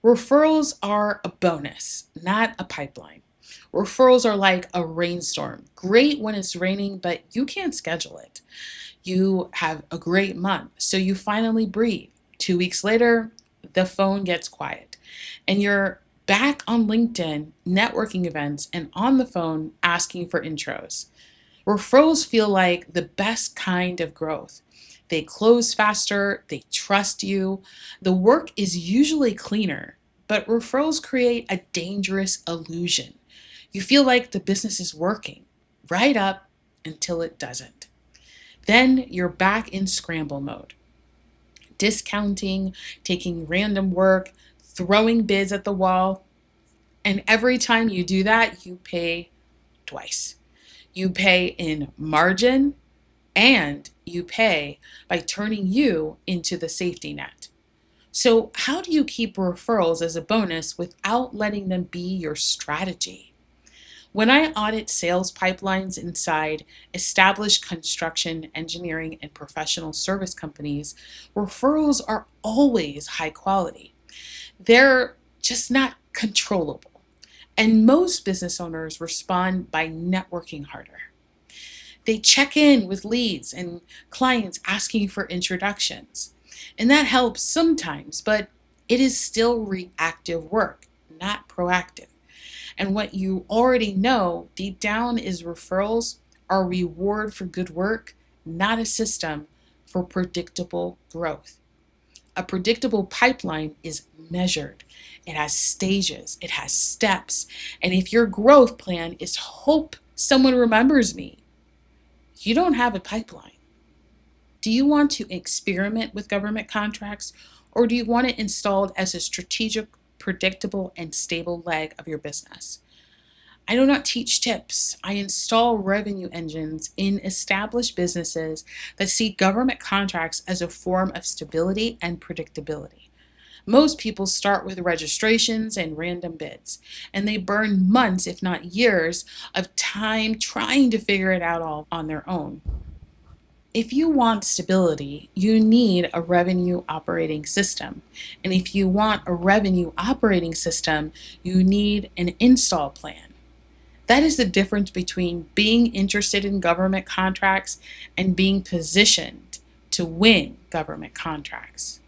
Referrals are a bonus, not a pipeline. Referrals are like a rainstorm. Great when it's raining, but you can't schedule it. You have a great month, so you finally breathe. 2 weeks later, the phone gets quiet, and you're back on LinkedIn, networking events, and on the phone asking for intros. Referrals feel like the best kind of growth. They close faster, they trust you. The work is usually cleaner, but referrals create a dangerous illusion. You feel like the business is working right up until it doesn't. Then you're back in scramble mode, discounting, taking random work, throwing bids at the wall. And every time you do that, you pay twice. You pay in margin and you pay by turning you into the safety net. So, how do you keep referrals as a bonus without letting them be your strategy? When I audit sales pipelines inside established construction, engineering, and professional service companies, referrals are always high quality. They're just not controllable. And most business owners respond by networking harder. They check in with leads and clients asking for introductions. And that helps sometimes, but it is still reactive work, not proactive. And what you already know deep down is referrals are a reward for good work, not a system for predictable growth. A predictable pipeline is measured. It has stages, it has steps. And if your growth plan is hope someone remembers me, you don't have a pipeline. Do you want to experiment with government contracts, or do you want it installed as a strategic, predictable, and stable leg of your business? I do not teach tips. I install revenue engines in established businesses that see government contracts as a form of stability and predictability. Most people start with registrations and random bids, and they burn months, if not years, of time trying to figure it out all on their own. If you want stability, you need a revenue operating system. And if you want a revenue operating system, you need an install plan. That is the difference between being interested in government contracts and being positioned to win government contracts.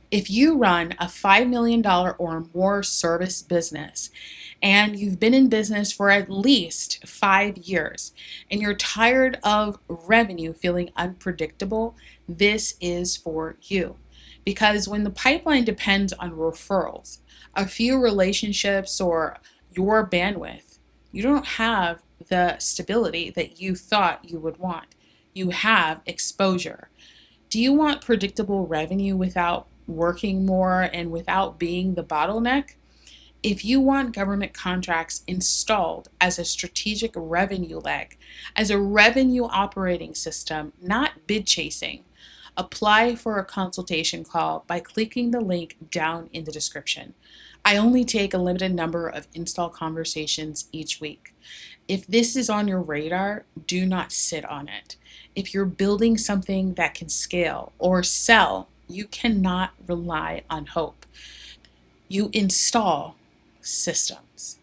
If you run a $5 million or more service business and you've been in business for at least 5 years and you're tired of revenue feeling unpredictable, this is for you. Because when the pipeline depends on referrals, a few relationships, or your bandwidth, you don't have the stability that you thought you would want. You have exposure. Do you want predictable revenue without working more and without being the bottleneck? If you want government contracts installed as a strategic revenue leg, as a revenue operating system, not bid chasing, apply for a consultation call by clicking the link down in the description. I only take a limited number of install conversations each week. If this is on your radar, do not sit on it. If you're building something that can scale or sell, you cannot rely on hope. You install systems.